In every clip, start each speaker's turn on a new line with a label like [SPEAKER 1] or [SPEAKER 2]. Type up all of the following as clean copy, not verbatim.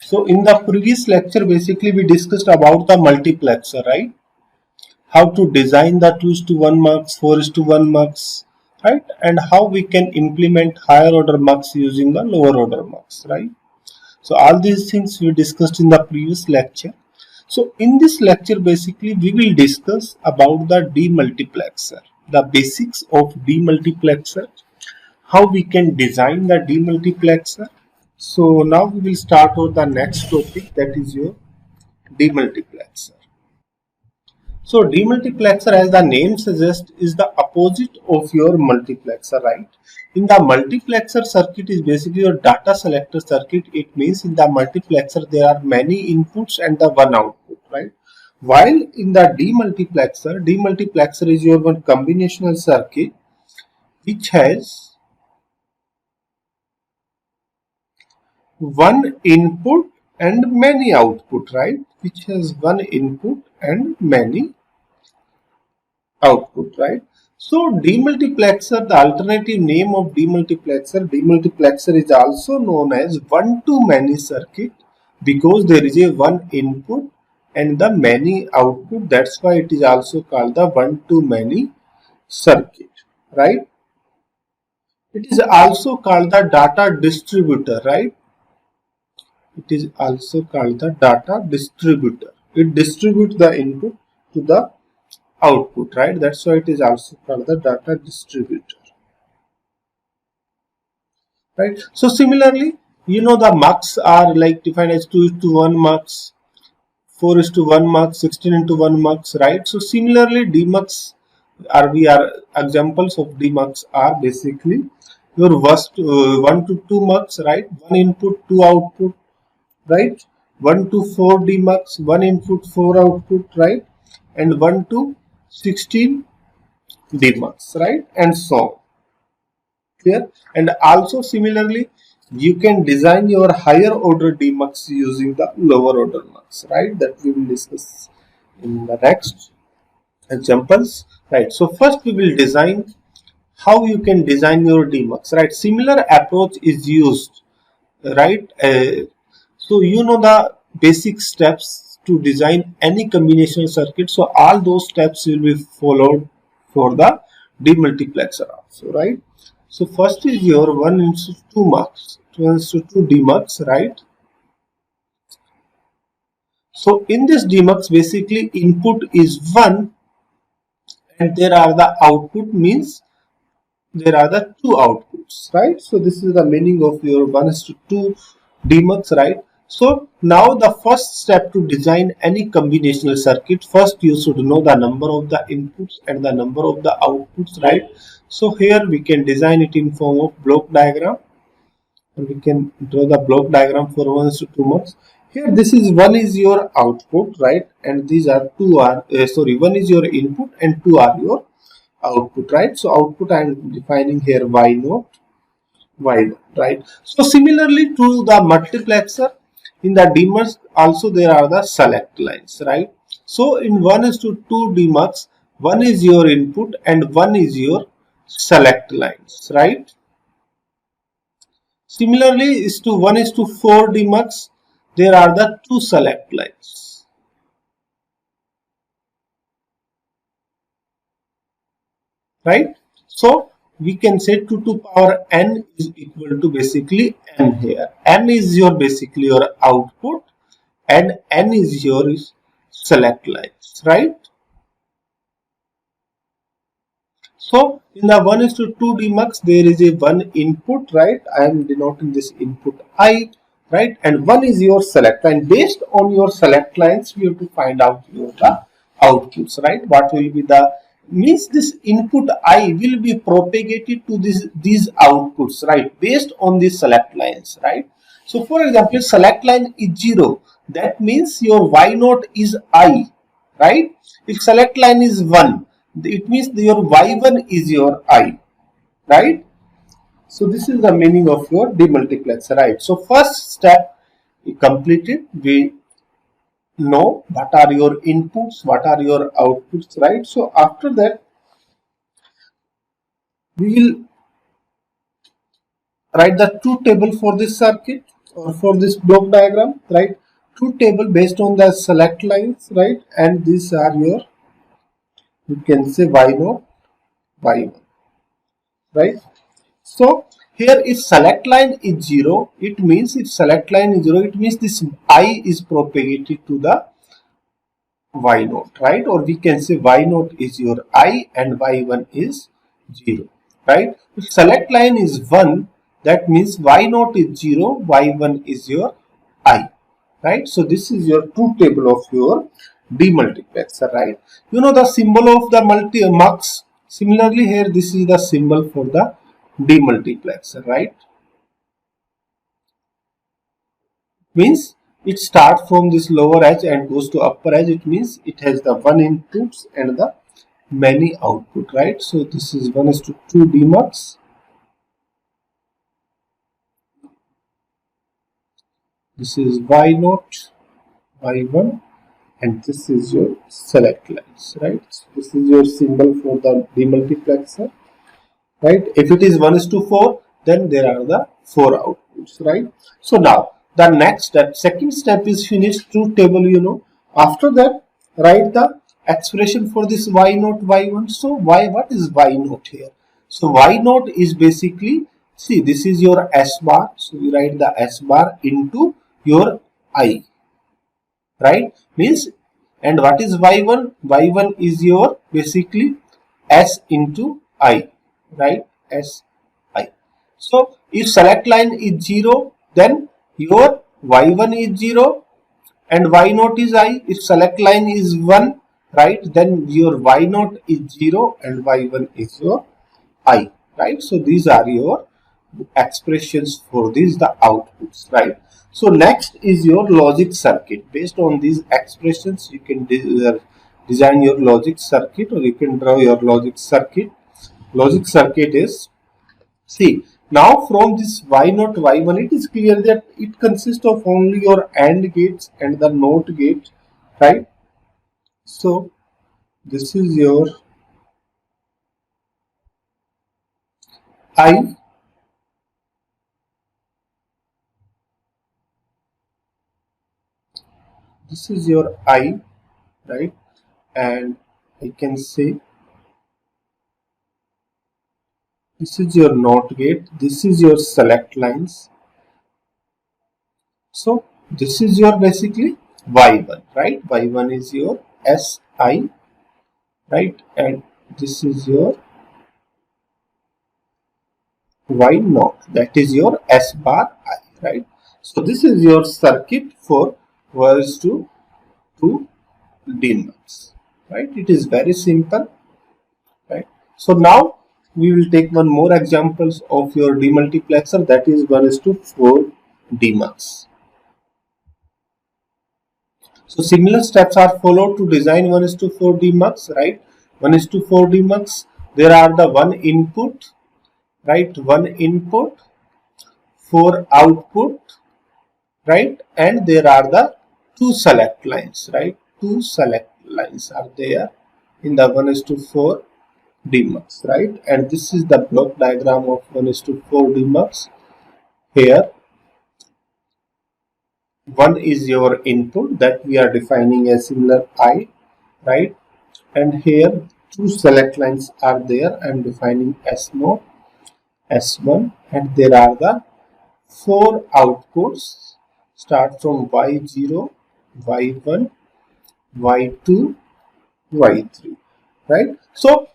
[SPEAKER 1] So in the previous lecture, basically we discussed about the multiplexer, right? How to design the 2:1 mux, 4:1 mux, right? And how we can implement higher order mux using the lower order mux, right? So all these things we discussed in the previous lecture. So in this lecture, basically we will discuss about the demultiplexer, the basics of demultiplexer, how we can design the demultiplexer. So now we will start with the next topic, that is your demultiplexer. So demultiplexer, as the name suggests, is the opposite of your multiplexer, right? In the multiplexer circuit is basically your data selector circuit. It means in the multiplexer there are many inputs and the one output, right? While in the demultiplexer is your one combinational circuit which has one input and many output, right? Which has one input and many output, right? So demultiplexer, the alternative name of demultiplexer is also known as one-to-many circuit because there is a one input and the many output. That's why it is also called the one-to-many circuit, right? It is also called the data distributor, right? It is also called the data distributor. It distributes the input to the output, right? That's why it is also called the data distributor, right? So similarly, the mux are like defined as 2:1 mux, 4:1 mux, 16:1 mux, right? So similarly, demux are examples of demux are basically your worst 1 to 2 mux, right? One input, two output, right? 1 to 4 demux, one input, four output, right? And 1 to 16 demux, right? And so on. Clear? And also similarly, you can design your higher order demux using the lower order mux, right? That we will discuss in the next examples, right? So first we will design how you can design your demux, right? Similar approach is used, right? So the basic steps to design any combinational circuit. So all those steps will be followed for the demultiplexer also, right? So first is your 1:2 mux, 2:2 demux, right? So in this demux, basically input is 1 and there are the output, means there are the two outputs, right? So this is the meaning of your 1:2 demux, right? So now the first step to design any combinational circuit, first you should know the number of the inputs and the number of the outputs, right? So here we can design it in form of block diagram. And we can draw the block diagram for 1:2 mux. Here this is one is your output, right? And these are one is your input and two are your output, right? So output I am defining here y0, y0, right? So similarly to the multiplexer, in the demux also there are the select lines, right? So in 1:2 demux, one is your input and one is your select lines, right? Similarly, is to 1:4 demux, there are the two select lines, right? So we can say 2 to power n is equal to basically n here. N is your basically your output and n is your select lines, right? So in the 1:2 demux, there is a one input, right? I am denoting this input I, right? And one is your select line. Based on your select lines, we have to find out your the outputs, right? What will be the means this input I will be propagated to these outputs, right? Based on these select lines, right? So for example, select line is 0. That means your y0 is I, right? If select line is 1, it means your y1 is your I, right? So this is the meaning of your demultiplexer, right? So first step completed, we know what are your inputs, what are your outputs, right? So after that, we will write the truth table for this circuit, or for this block diagram, right? Truth table based on the select lines, right? And these are your, you can say y0, y1, right? So here if select line is 0, it means if select line is 0, it means this I is propagated to the y0, right? Or we can say y0 is your I and y1 is 0, right? If select line is 1, that means y0 is 0, y1 is your I, right? So this is your truth table of your demultiplexer, right? You know the symbol of the mux. Similarly here this is the symbol for the demultiplexer, right? Means it starts from this lower edge and goes to upper edge. It means it has the one inputs and the many output, right? So this is 1:2 demux. This is y0, y1, and this is your select lines, right? So this is your symbol for the demultiplexer, right? If it is 1:4, then there are the 4 outputs, right? So now the next step, second step is finish truth table, you know. After that, write the expression for this y0, y1. So what is y0 here? So y0 is basically, see, this is your s bar. So you write the s bar into your I, right? Means, and what is y1? Y1 is your basically s into I, right? S I. So if select line is 0, then your y1 is 0 and y0 is I. If select line is 1, right, then your y0 is 0 and y1 is your I, right? So these are your expressions for these, the outputs, right? So next is your logic circuit. Based on these expressions, you can design your logic circuit, or you can draw your logic circuit. Logic circuit is, see, now from this y0, y1, it is clear that it consists of only your AND gates and the NOT gate, right? So this is your I, this is your I, right? And I can say this is your NOT gate, this is your select lines. So this is your basically y1, right? Y1 is your Si, right? And this is your y0, that is your s bar I, right? So this is your circuit for was to DMUX, right? It is very simple, right? So now we will take one more examples of your demultiplexer, that is 1:4 DMUX. So similar steps are followed to design 1:4 DMUX, right? 1:4 DMUX, there are the one input, right? One input, 4 output, right? And there are the 2 select lines, right? 2 select lines are there in the 1:4 DMUX, right? And this is the block diagram of 1:4 DMUX. Here, 1 is your input that we are defining as similar I, right? And here 2 select lines are there. I am defining S0, S1, and there are the 4 outputs. Start from Y0, Y1, Y2, Y3, right? So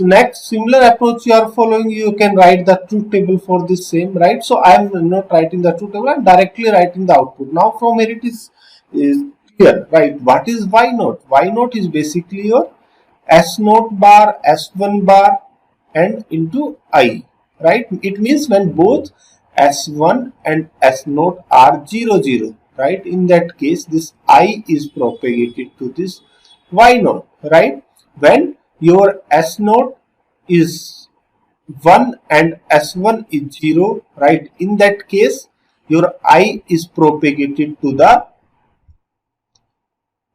[SPEAKER 1] next similar approach you are following, you can write the truth table for this same, right? So I am not writing the truth table, I am directly writing the output. Now from here it is clear, right? What is Y0? Y0 is basically your S0 bar, S1 bar and into I, right? It means when both S1 and S0 are 0, 0, right? In that case, this I is propagated to this Y0, right? When your S0 is 1 and S1 is 0, right? In that case, your I is propagated to the,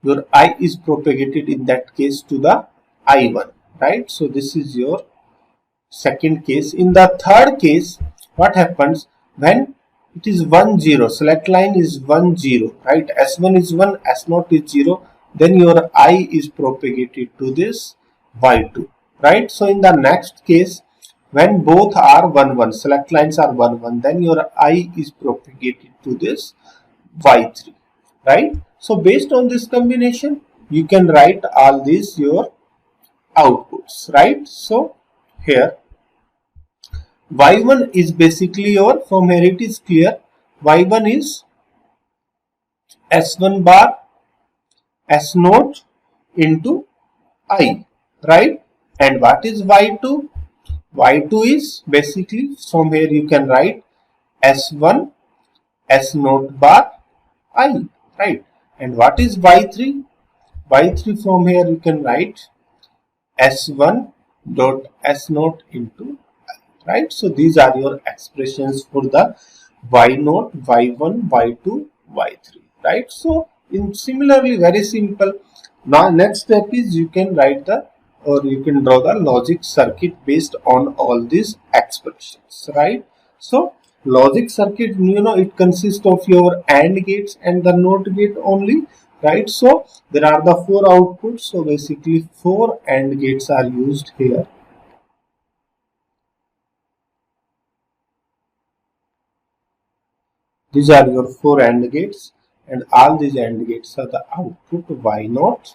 [SPEAKER 1] your I is propagated in that case to the I1, right? So this is your second case. In the third case, what happens when it is 1 0, select line is 1 0, right? S1 is 1, S0 is 0, then your I is propagated to this Y2, right? So in the next case, when both are 1 1, select lines are 1 1, then your I is propagated to this Y3, right? So based on this combination, you can write all these your outputs, right? So here y1 is basically your, from here it is clear, y1 is s1 bar s naught into I, right? And what is y2? Y2 is basically, from here you can write s1 s naught bar I, right? And what is y3? Y3, from here you can write s1 dot s naught into I, right? So these are your expressions for the y0, y1, y2, y3, right? So in similarly, very simple. Now next step is you can write the, or you can draw the logic circuit based on all these expressions, right? So logic circuit, you know, it consists of your AND gates and the NOT gate only, right? So there are the 4 outputs. So basically 4 AND gates are used here. These are your 4 AND gates, and all these AND gates are the output y0,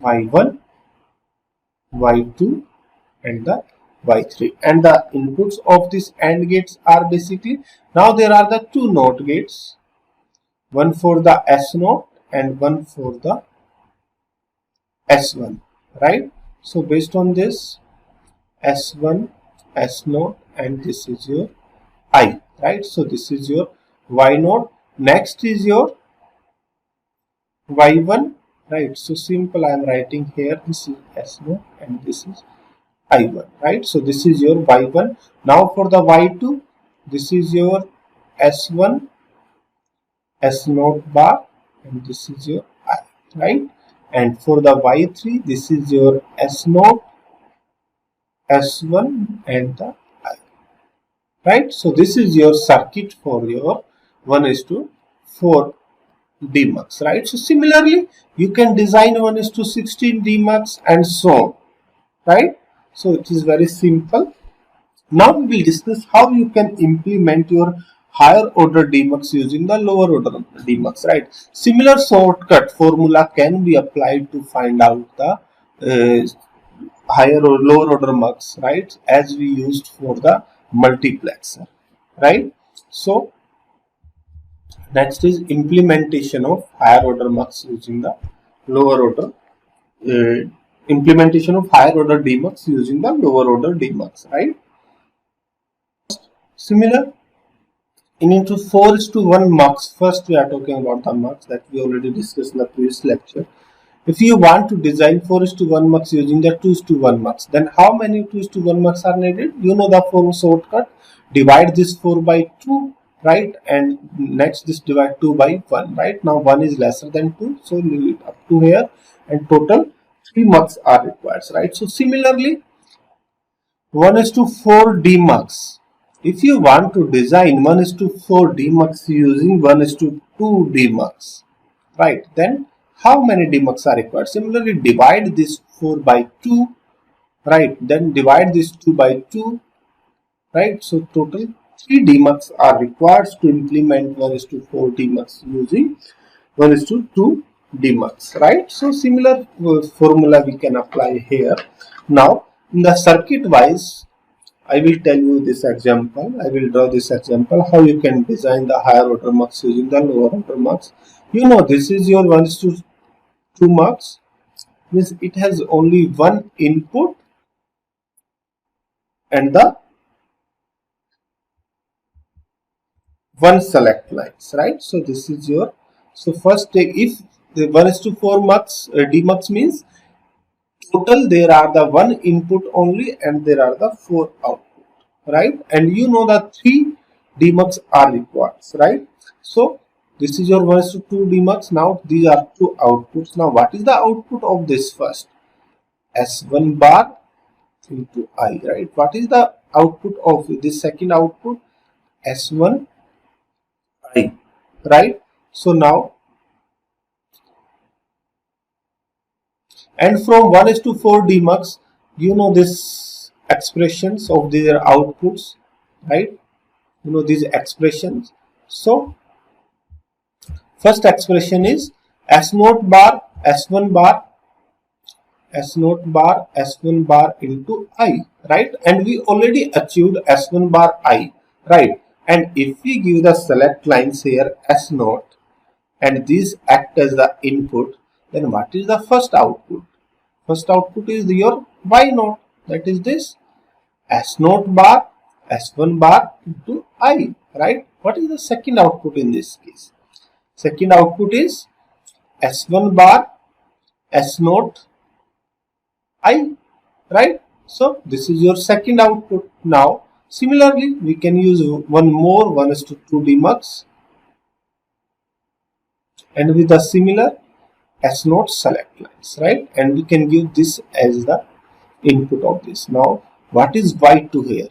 [SPEAKER 1] y1, y2, and the y3. And the inputs of these AND gates are basically, now there are the 2 NOT gates, one for the S0 and one for the S1, right? So based on this, S1, S0, and this is your I, right? So this is your y0. Next is your y1, right? So simple, I am writing here, this is S0 and this is I1, right? So this is your y1. Now for the y2, this is your S1 S0 bar and this is your I, right? And for the y3, this is your S0 S1 and the I, right? So this is your circuit for your 1:4 DMUX, right? So similarly, you can design 1:16 DMUX and so on, right? So it is very simple. Now we will discuss how you can implement your higher order DMUX using the lower order DMUX, right? Similar shortcut formula can be applied to find out the higher or lower order mux, right? As we used for the multiplexer, right? So next is implementation of higher order mux using the lower order implementation of higher order DMUX using the lower order DMUX, right? Similar into 4:1 mux. First, we are talking about the mux that we already discussed in the previous lecture. If you want to design 4:1 mux using the 2:1 mux, then how many 2:1 mux are needed? You know the form shortcut. Divide this 4 by 2, right? And next this divide 2 by 1, right? Now 1 is lesser than 2, so leave it up to here, and total 3 mux are required, right? So similarly, 1:4 DMUX. If you want to design 1:4 DMUX using 1:2 DMUX, right, then how many DMUX are required? Similarly, divide this 4 by 2, right, then divide this 2 by 2, right, so total 3 DMUX are required to implement 1:4 DMUX using 1:2 DMUX, right? So similar formula we can apply here. Now in the circuit wise, I will tell you this example. I will draw this example how you can design the higher order mux using the lower order mux. You know, this is your 1:2 mux, means it has only one input and the one select lines, right? So this is your, so first take, if the 1:4 mux DMUX means total there are the one input only and there are the 4 output, right? And you know the 3 DMUX are required, right? So this is your 1:2 DMUX. Now these are 2 outputs. Now what is the output of this first? S1 bar into I, right? What is the output of this second output? S1 I, right? So now, and from 1 is to 4 demux, you know this expressions of their outputs, right? You know these expressions. So first expression is S naught bar S1 bar S naught bar S1 bar into I, right? And we already achieved S1 bar I, right? And if we give the select lines here S naught and these act as the input, then what is the first output? First output is your Y naught, that is this S naught bar S1 bar into I, right? What is the second output in this case? Second output is S1 bar S naught I, right? So this is your second output. Now similarly we can use one more 1 is to 2 demux and with a similar S naught select lines, right? And we can give this as the input of this. Now what is Y2 here?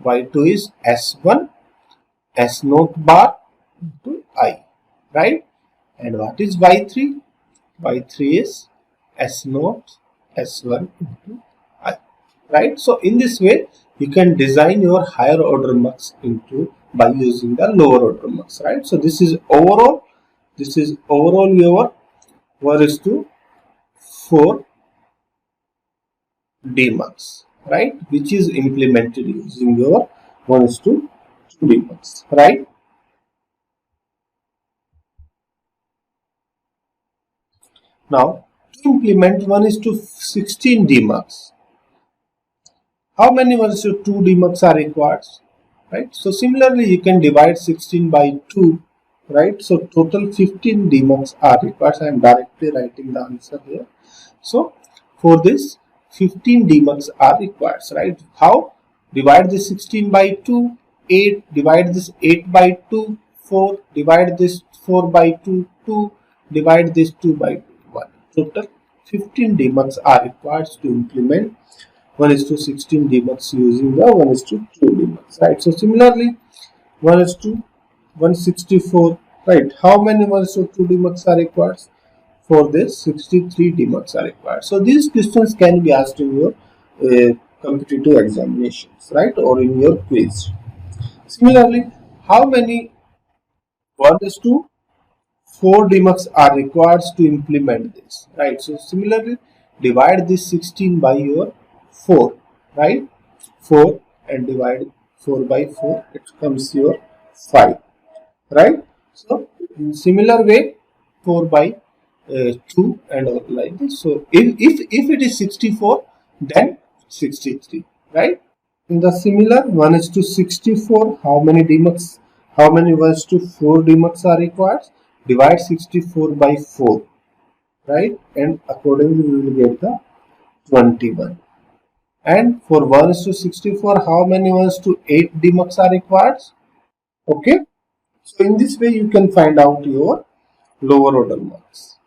[SPEAKER 1] Y2 is S1 S naught bar into I, right? And what is Y3? Y3 is S naught S1 into I, right? So in this way you can design your higher order mux into by using the lower order mux, right? So this is overall your 1 is to 4 demux, right? Which is implemented using your 1 is to 2 demux, right? Now to implement 1 is to 16 demux, how many 1 is to 2 demux are required, right? So similarly you can divide 16 by 2, right? So total 15 demux are required. I am directly writing the answer here. So for this 15 demux are required, right? How? Divide this 16 by 2, 8, divide this 8 by 2, 4, divide this 4 by 2, 2, divide this 2 by 2, 1. Total 15 demux are required to implement 1 is to 16 demux using the 1 is to 2 demux, right? So similarly 1 is to 164, right? How many 1 is to 2 demux are required? For this 63 demux are required. So these questions can be asked in your competitive examinations, right? Or in your quiz. Similarly, how many 1 is to 4 demux are required to implement this, right? So similarly divide this 16 by your 4, right? 4 and divide 4 by 4, it comes your 5, right? So in similar way 4 by 2 and like this. So if it is 64 then 63, right? In the similar 1 is to 64, how many demux, how many 1 is to 4 demux are required? Divide 64 by 4, right? And accordingly we will get the 21. And for 1 is to 64, how many 1 is to 8 demux are required? Okay. So in this way you can find out your lower order mux.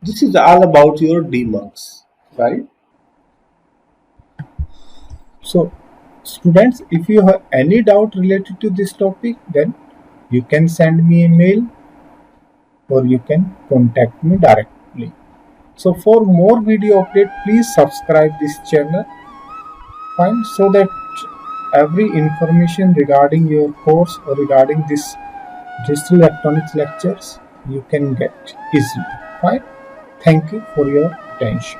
[SPEAKER 1] This is all about your demux, right? So students, if you have any doubt related to this topic, then you can send me a mail or you can contact me directly. So for more video update, please subscribe this channel, fine, so that every information regarding your course or regarding this digital electronics lectures you can get easily, fine. Thank you for your attention.